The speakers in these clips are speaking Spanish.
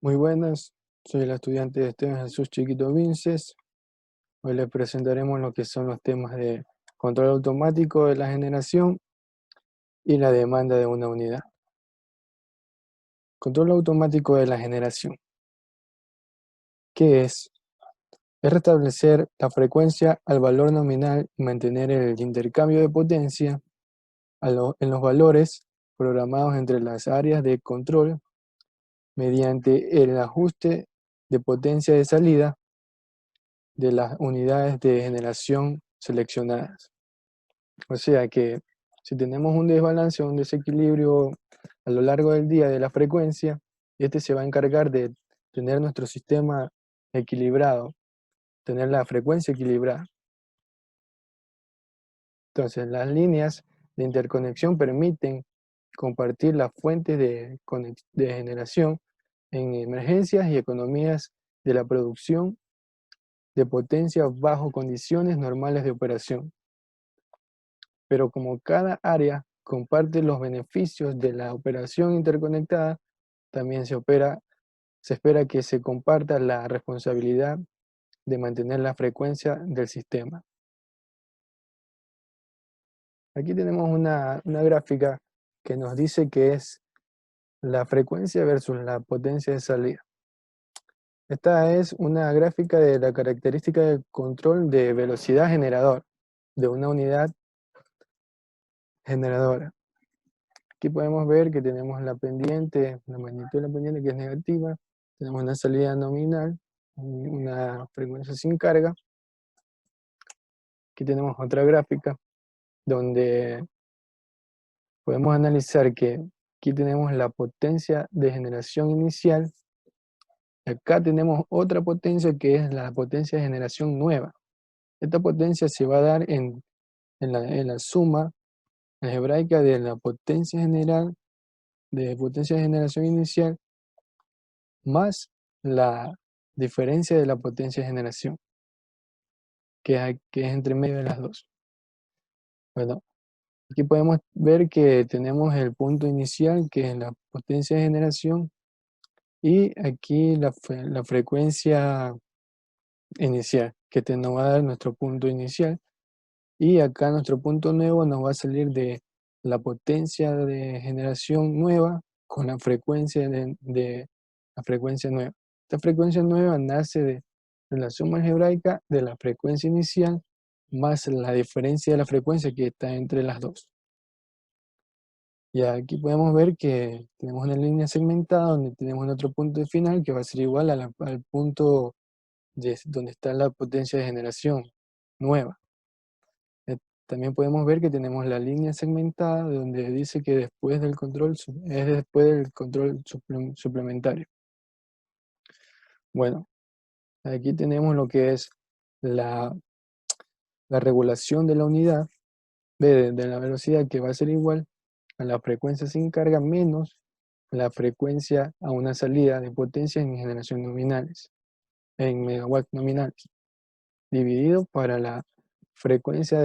Muy buenas, soy el estudiante Esteban Jesús Chiquito Vinces. Hoy les presentaremos lo que son los temas de control automático de la generación y la demanda de una unidad. Control automático de la generación. ¿Qué es? Es restablecer la frecuencia al valor nominal y mantener el intercambio de potencia en los valores programados entre las áreas de control mediante el ajuste de potencia de salida de las unidades de generación seleccionadas. O sea que si tenemos un desbalance o un desequilibrio a lo largo del día de la frecuencia, este se va a encargar de tener nuestro sistema equilibrado, tener la frecuencia equilibrada. Entonces, las líneas de interconexión permiten compartir las fuentes de generación en emergencias y economías de la producción de potencia bajo condiciones normales de operación. Pero como cada área comparte los beneficios de la operación interconectada, también se espera que se comparta la responsabilidad de mantener la frecuencia del sistema. Aquí tenemos una gráfica que nos dice que es la frecuencia versus la potencia de salida. Esta es una gráfica de la característica de control de velocidad generador de una unidad generadora. Aquí podemos ver que tenemos la pendiente, la magnitud de la pendiente que es negativa, tenemos una salida nominal, una frecuencia sin carga. Aquí tenemos otra gráfica donde podemos analizar que aquí tenemos la potencia de generación inicial, y acá tenemos otra potencia que es la potencia de generación nueva. Esta potencia se va a dar en la suma algebraica de la potencia general, de potencia de generación inicial, más la diferencia de la potencia de generación, que es entre medio de las dos. Bueno, aquí podemos ver que tenemos el punto inicial, que es la potencia de generación, y aquí la frecuencia inicial, que nos va a dar nuestro punto inicial, y acá nuestro punto nuevo nos va a salir de la potencia de generación nueva con la frecuencia de la frecuencia nueva. Esta frecuencia nueva nace de la suma algebraica de la frecuencia inicial más la diferencia de la frecuencia que está entre las dos. Y aquí podemos ver que tenemos una línea segmentada donde tenemos otro punto de final que va a ser igual al punto donde está la potencia de generación nueva. También podemos ver que tenemos la línea segmentada donde dice que después del control es después del control suplementario. Bueno, aquí tenemos lo que es la regulación de la unidad de la velocidad, que va a ser igual a la frecuencia sin carga menos la frecuencia a una salida de potencia en generación nominales, en megawatts nominales, dividido para la frecuencia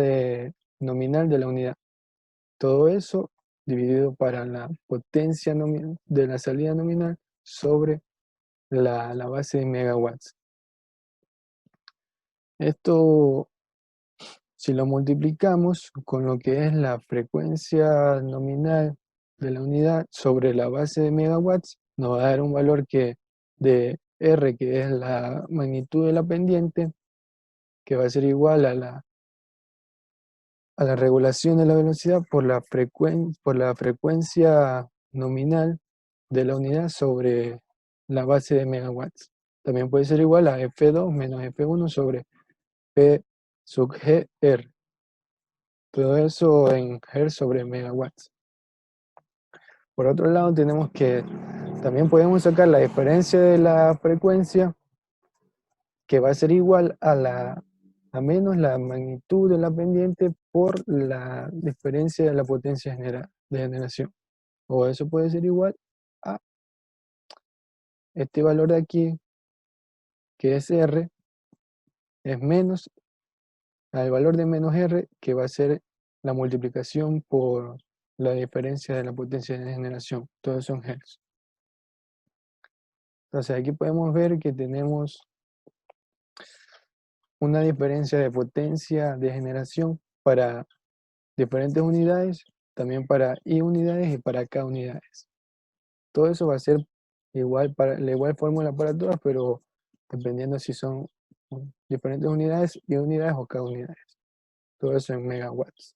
nominal de la unidad. Todo eso dividido para la potencia de la salida nominal sobre la base de megawatts. Esto, si lo multiplicamos con lo que es la frecuencia nominal de la unidad sobre la base de megawatts, nos va a dar un valor de R, que es la magnitud de la pendiente, que va a ser igual a la regulación de la velocidad por la frecuencia nominal de la unidad sobre la base de megawatts. También puede ser igual a F2 menos F1 sobre P sub GR. Todo eso en Hertz sobre megawatts. Por otro lado, tenemos que también podemos sacar la diferencia de la frecuencia, que va a ser igual a menos la magnitud de la pendiente por la diferencia de la potencia de generación. O eso puede ser igual a este valor de aquí, que es R, es menos al valor de menos R, que va a ser la multiplicación por la diferencia de la potencia de generación. Todo eso en Hertz. Entonces aquí podemos ver que tenemos una diferencia de potencia de generación para diferentes unidades, también para I unidades y para K unidades. Todo eso va a ser igual para la igual fórmula para todas, pero dependiendo si son diferentes unidades, I unidades o K unidades. Todo eso en megawatts.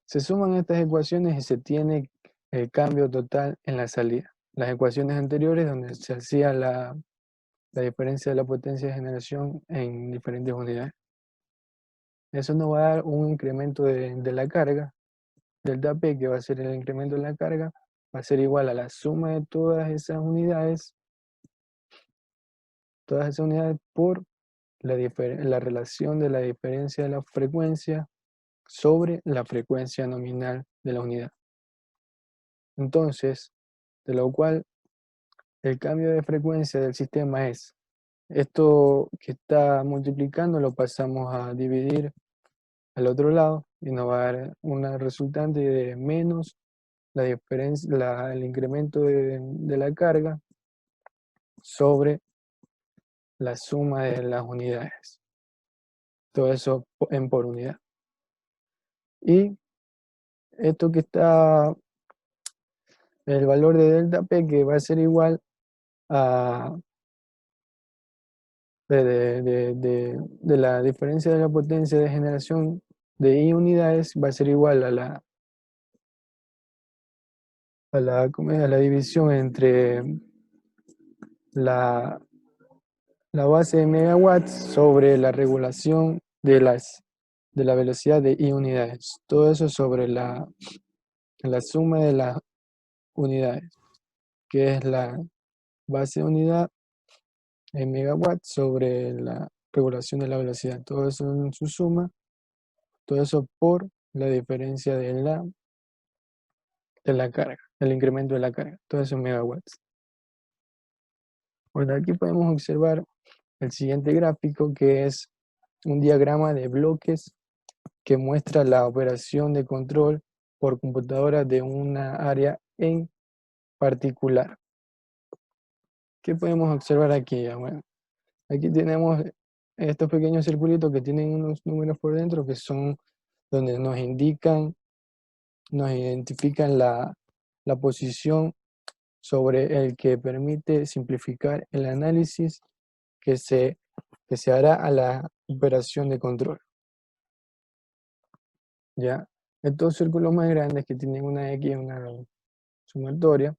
Se suman estas ecuaciones y se tiene el cambio total en la salida. Las ecuaciones anteriores donde se hacía la diferencia de la potencia de generación en diferentes unidades. Eso nos va a dar un incremento de la carga, delta P, que va a ser el incremento de la carga, va a ser igual a la suma de todas esas unidades por la relación de la diferencia de la frecuencia sobre la frecuencia nominal de la unidad. Entonces, de lo cual el cambio de frecuencia del sistema es esto que está multiplicando, lo pasamos a dividir al otro lado y nos va a dar una resultante de menos la diferencia, el incremento de la carga sobre la suma de las unidades. Todo eso en por unidad. Y esto que está, el valor de delta P, que va a ser igual a de la diferencia de la potencia de generación de I unidades, va a ser igual ¿cómo es? A la división entre la, la base de megawatts sobre la regulación de la velocidad de I unidades. Todo eso sobre la suma de las unidades, que es la base de unidad en megawatts sobre la regulación de la velocidad. Todo eso en su suma, todo eso por la diferencia de la carga, el incremento de la carga. Todo eso en megawatts. Bueno, aquí podemos observar el siguiente gráfico, que es un diagrama de bloques que muestra la operación de control por computadora de una área en particular. ¿Qué podemos observar aquí? Bueno, aquí tenemos estos pequeños circulitos que tienen unos números por dentro que son donde nos identifican la posición sobre el que permite simplificar el análisis que se hará a la operación de control. ¿Ya? Estos círculos más grandes que tienen una X y una sumatoria,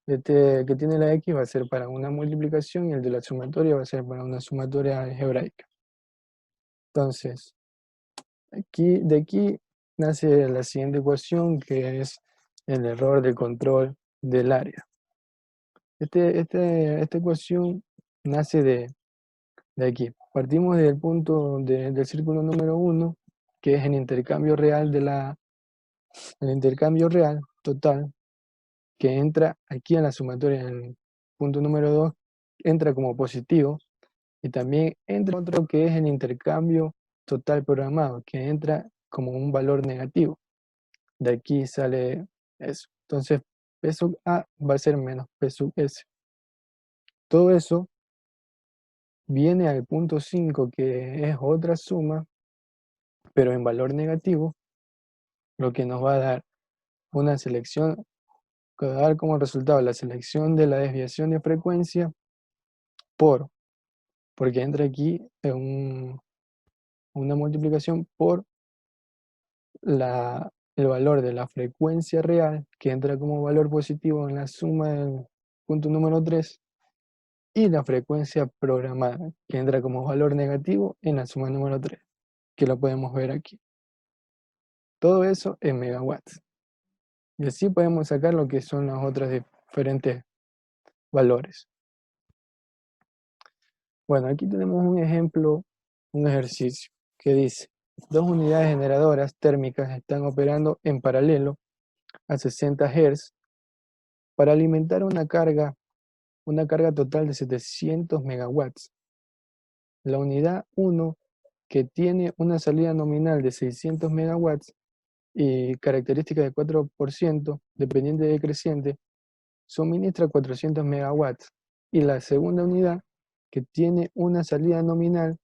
este que tiene la X va a ser para una multiplicación y el de la sumatoria va a ser para una sumatoria algebraica. Entonces, de aquí nace la siguiente ecuación, que es el error de control del área. Esta ecuación nace de aquí. Partimos del punto del círculo número 1, que es el intercambio real el intercambio real total, que entra aquí en la sumatoria, en el punto número 2, entra como positivo, y también entra otro que es el intercambio total programado, que entra como un valor negativo. De aquí sale eso. Entonces, P sub A va a ser menos P sub S. Todo eso viene al punto 5, que es otra suma, pero en valor negativo, lo que nos va a dar una selección, que va a dar como resultado la selección de la desviación de frecuencia porque entra aquí en una multiplicación por el valor de la frecuencia real, que entra como valor positivo en la suma del punto número 3, y la frecuencia programada, que entra como valor negativo en la suma número 3, que lo podemos ver aquí. Todo eso en megawatts. Y así podemos sacar lo que son los otros diferentes valores. Bueno, aquí tenemos un ejemplo, un ejercicio que dice: dos unidades generadoras térmicas están operando en paralelo a 60 Hz para alimentar una carga total de 700 megawatts. La unidad 1, que tiene una salida nominal de 600 megawatts y característica de 4%, dependiente y decreciente, suministra 400 megawatts y la segunda unidad, que tiene una salida nominal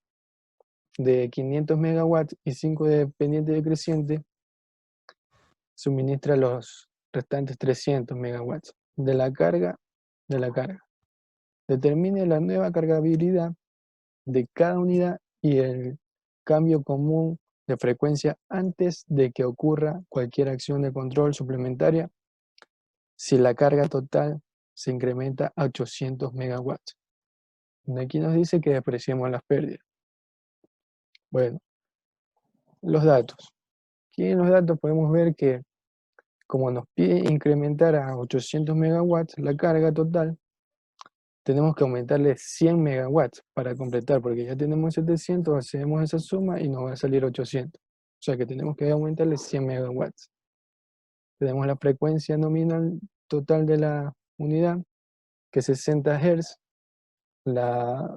de 500 megawatts y 5 dependientes decrecientes, suministra los restantes 300 megawatts de la carga. Determine la nueva cargabilidad de cada unidad y el cambio común de frecuencia antes de que ocurra cualquier acción de control suplementaria si la carga total se incrementa a 800 megawatts. Aquí nos dice que despreciemos las pérdidas. Bueno, los datos. Aquí en los datos podemos ver que como nos pide incrementar a 800 megawatts la carga total, tenemos que aumentarle 100 megawatts para completar, porque ya tenemos 700, hacemos esa suma y nos va a salir 800. O sea que tenemos que aumentarle 100 megawatts. Tenemos la frecuencia nominal total de la unidad, que es 60 Hz.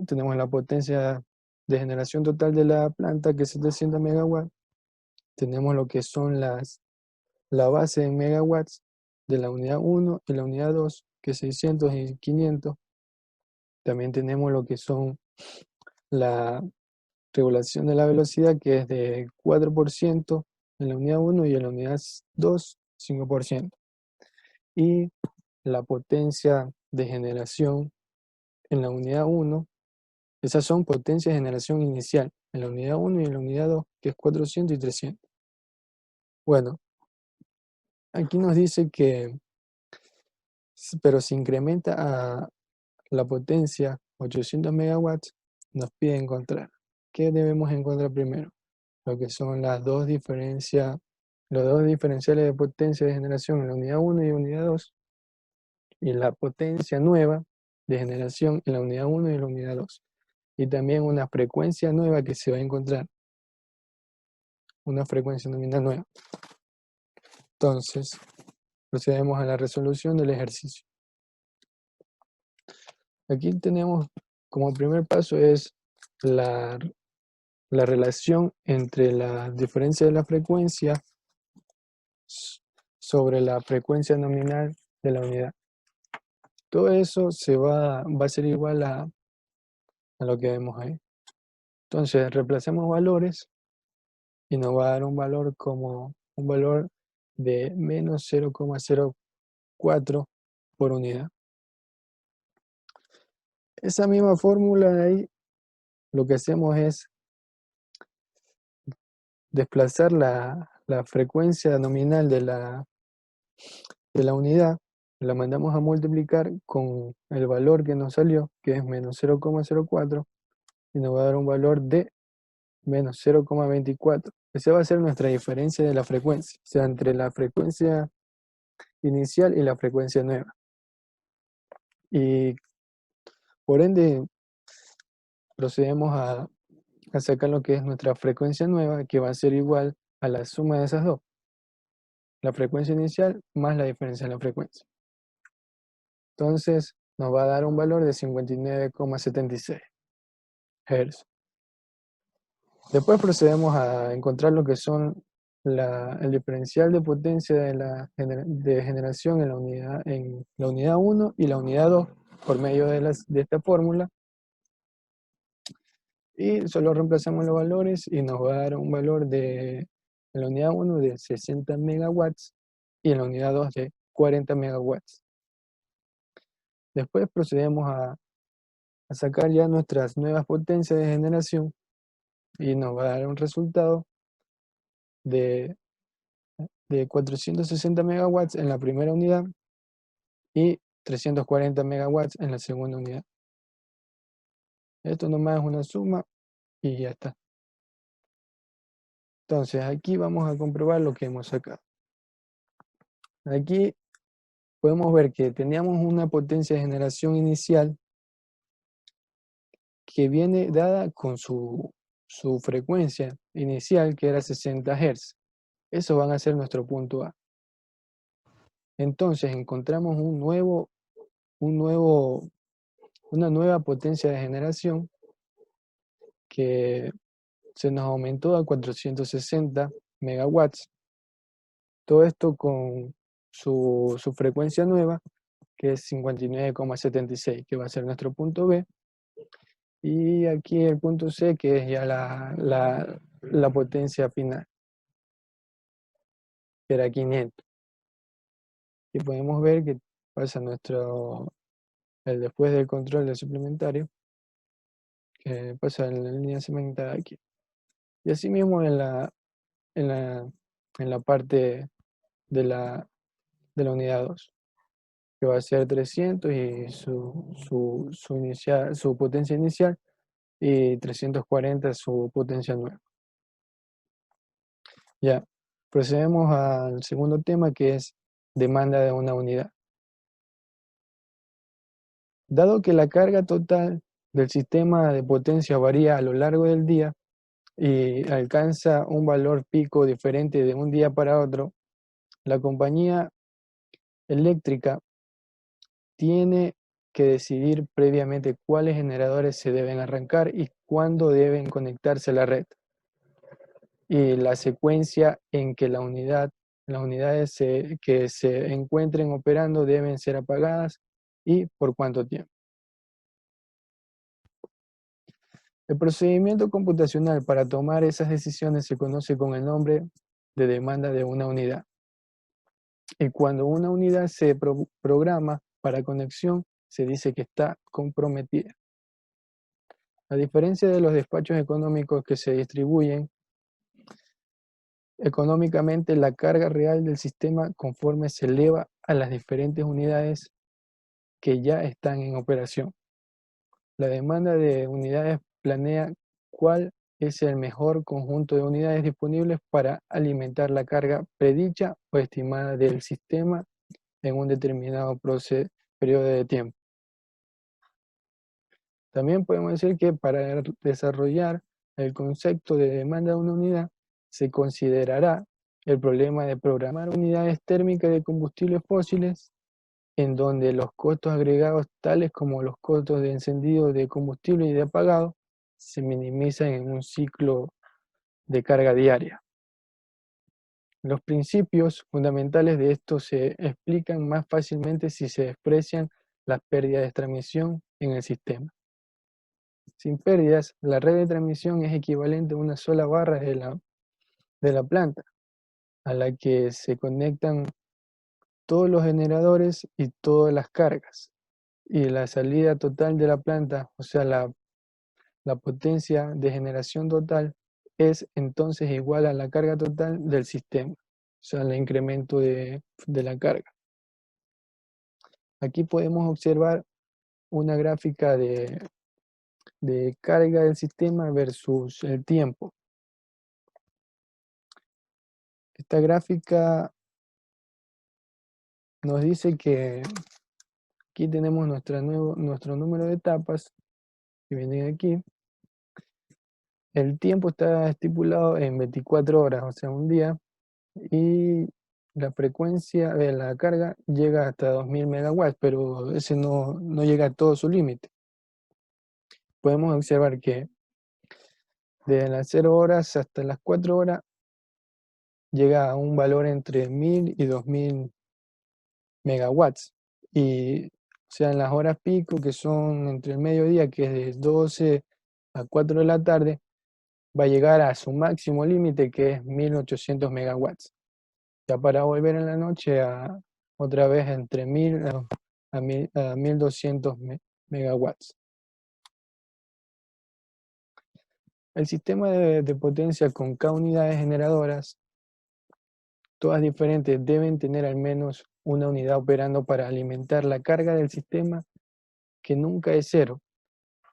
Tenemos la potencia de generación total de la planta, que es 700 megawatts. Tenemos lo que son la base en megawatts de la unidad 1 y la unidad 2, que es 600 y 500. También tenemos lo que son la regulación de la velocidad, que es de 4% en la unidad 1 y en la unidad 2, 5%. Y la potencia de generación en la unidad 1, esas son potencias de generación inicial en la unidad 1 y en la unidad 2, que es 400 y 300. Bueno, aquí nos dice que, pero se incrementa a la potencia 800 megawatts, nos pide encontrar. ¿Qué debemos encontrar primero? Lo que son los dos diferenciales de potencia de generación en la unidad 1 y unidad 2, y la potencia nueva de generación en la unidad 1 y la unidad 2. Y también una frecuencia nueva que se va a encontrar, una frecuencia nominal nueva. Entonces, procedemos a la resolución del ejercicio. Aquí tenemos como primer paso es la relación entre la diferencia de la frecuencia sobre la frecuencia nominal de la unidad. Todo eso va a ser igual a lo que vemos ahí. Entonces, reemplacemos valores y nos va a dar un valor como un valor de menos 0,04 por unidad. Esa misma fórmula de ahí, lo que hacemos es desplazar la frecuencia nominal de la unidad, la mandamos a multiplicar con el valor que nos salió, que es menos 0,04, y nos va a dar un valor de menos 0,24. Esa va a ser nuestra diferencia de la frecuencia, o sea, entre la frecuencia inicial y la frecuencia nueva. Y por ende, procedemos a sacar lo que es nuestra frecuencia nueva, que va a ser igual a la suma de esas dos. La frecuencia inicial más la diferencia de la frecuencia. Entonces, nos va a dar un valor de 59,76 Hz. Después procedemos a encontrar lo que son el diferencial de potencia de generación en la unidad 1 y la unidad 2 por medio de esta fórmula. Y solo reemplazamos los valores y nos va a dar un valor en la unidad 1 de 60 megawatts y en la unidad 2 de 40 megawatts. Después procedemos a sacar ya nuestras nuevas potencias de generación y nos va a dar un resultado de 460 megawatts en la primera unidad y 340 megawatts en la segunda unidad. Esto nomás es una suma y ya está. Entonces aquí vamos a comprobar lo que hemos sacado. Aquí podemos ver que teníamos una potencia de generación inicial que viene dada con su frecuencia inicial, que era 60 Hz. Eso van a ser nuestro punto A. Entonces encontramos una nueva potencia de generación que se nos aumentó a 460 megawatts. Todo esto con su frecuencia nueva, que es 59,76, que va a ser nuestro punto B. Y aquí el punto C, que es ya la potencia final, que era 500. Y podemos ver que pasa el después del control del suplementario, que pasa en la línea segmentada aquí. Y así mismo en la, en la parte de la unidad 2, que va a ser 300 y su potencia inicial, y 340 su potencia nueva. Ya, procedemos al segundo tema, que es demanda de una unidad. Dado que la carga total del sistema de potencia varía a lo largo del día y alcanza un valor pico diferente de un día para otro, la compañía eléctrica tiene que decidir previamente cuáles generadores se deben arrancar y cuándo deben conectarse a la red, y la secuencia en que las unidades que se encuentren operando deben ser apagadas y por cuánto tiempo. El procedimiento computacional para tomar esas decisiones se conoce con el nombre de demanda de una unidad. Y cuando una unidad se programa para conexión, se dice que está comprometida. A diferencia de los despachos económicos que se distribuyen económicamente la carga real del sistema conforme se eleva a las diferentes unidades que ya están en operación. La demanda de unidades planea cuál es el mejor conjunto de unidades disponibles para alimentar la carga predicha o estimada del sistema en un determinado periodo de tiempo. También podemos decir que para desarrollar el concepto de demanda de una unidad, se considerará el problema de programar unidades térmicas de combustibles fósiles, en donde los costos agregados, tales como los costos de encendido de combustible y de apagado, se minimizan en un ciclo de carga diaria. Los principios fundamentales de esto se explican más fácilmente si se desprecian las pérdidas de transmisión en el sistema. Sin pérdidas, la red de transmisión es equivalente a una sola barra de la planta, a la que se conectan todos los generadores y todas las cargas. Y la salida total de la planta, o sea, la potencia de generación total, es entonces igual a la carga total del sistema, o sea, el incremento de la carga. Aquí podemos observar una gráfica de carga del sistema versus el tiempo. Esta gráfica nos dice que aquí tenemos nuestro número de etapas que vienen aquí. El tiempo está estipulado en 24 horas, o sea, un día, y la frecuencia de la carga llega hasta 2000 megawatts, pero ese no llega a todo su límite. Podemos observar que desde las 0 horas hasta las 4 horas llega a un valor entre 1000 y 2000 megawatts. Y o sea, en las horas pico, que son entre el mediodía, que es de 12 a 4 de la tarde, va a llegar a su máximo límite, que es 1800 megawatts. Ya para volver en la noche otra vez entre 1000 a 1200 megawatts. El sistema de potencia con K unidades generadoras, todas diferentes, deben tener al menos una unidad operando para alimentar la carga del sistema, que nunca es cero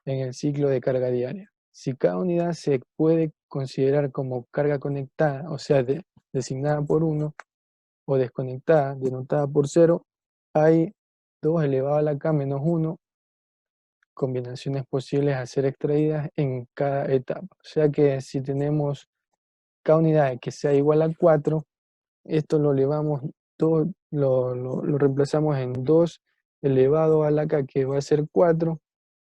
en el ciclo de carga diaria. Si cada unidad se puede considerar como carga conectada, o sea, designada por 1, o desconectada, denotada por 0, hay 2 elevado a la K menos 1 combinaciones posibles a ser extraídas en cada etapa. O sea que si tenemos K unidades que sea igual a 4, esto lo elevamos todo, lo reemplazamos en 2 elevado a la K, que va a ser 4,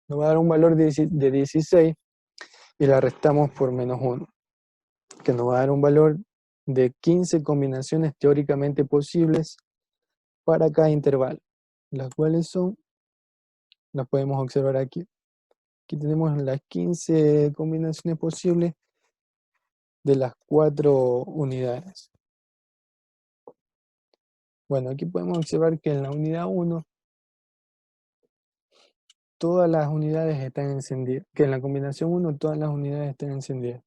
nos va a dar un valor de 16, y la restamos por menos 1, que nos va a dar un valor de 15 combinaciones teóricamente posibles para cada intervalo. las cuales son, las podemos observar aquí. Aquí tenemos las 15 combinaciones posibles de las 4 unidades. Bueno, aquí podemos observar que en la unidad 1 todas las unidades están encendidas, que en la combinación 1 todas las unidades están encendidas.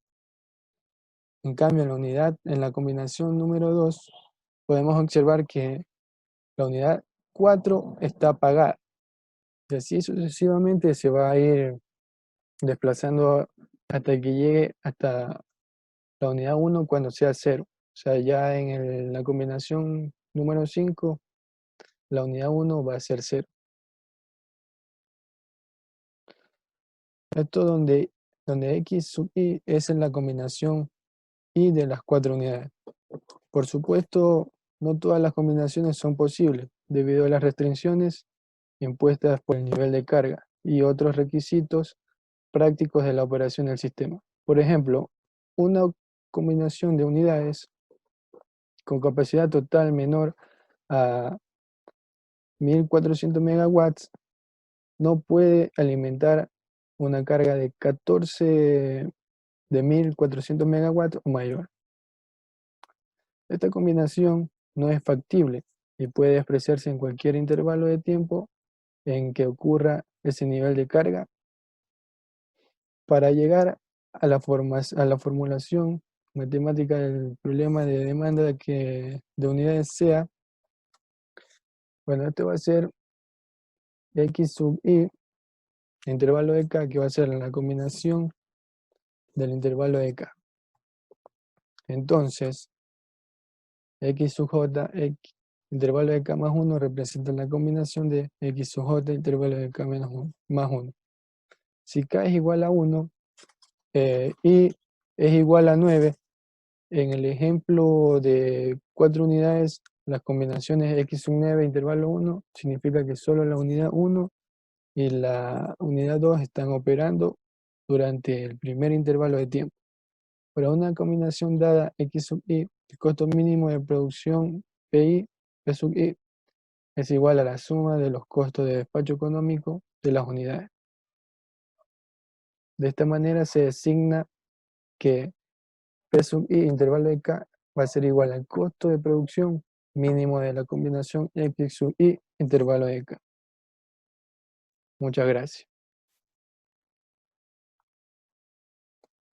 En cambio, en la combinación número 2 podemos observar que la unidad 4 está apagada. Y así sucesivamente se va a ir desplazando hasta que llegue hasta la unidad 1 cuando sea 0. O sea, ya en la combinación número 5, la unidad 1 va a ser 0. Esto donde x sub i es en la combinación i de las 4 unidades. Por supuesto, no todas las combinaciones son posibles, debido a las restricciones impuestas por el nivel de carga y otros requisitos prácticos de la operación del sistema. Por ejemplo, una combinación de unidades con capacidad total menor a 1400 megawatts no puede alimentar una carga de 14 de 1400 megawatts o mayor. Esta combinación no es factible y puede expresarse en cualquier intervalo de tiempo en que ocurra ese nivel de carga. Para llegar a la formulación matemática del problema de demanda de unidades sea, bueno, este va a ser x sub i, intervalo de k, que va a ser la combinación del intervalo de k. Entonces, x sub j, intervalo de k más 1 representa la combinación de x sub j, intervalo de k menos 1, más 1. Si k es igual a 1 y es igual a 9, en el ejemplo de 4 unidades, las combinaciones x sub 9 intervalo 1 significa que solo la unidad 1 y la unidad 2 están operando durante el primer intervalo de tiempo. Para una combinación dada x sub i, el costo mínimo de producción PI, P sub i, es igual a la suma de los costos de despacho económico de las unidades. De esta manera se designa que P sub i intervalo de k va a ser igual al costo de producción mínimo de la combinación x sub i intervalo de k. Muchas gracias.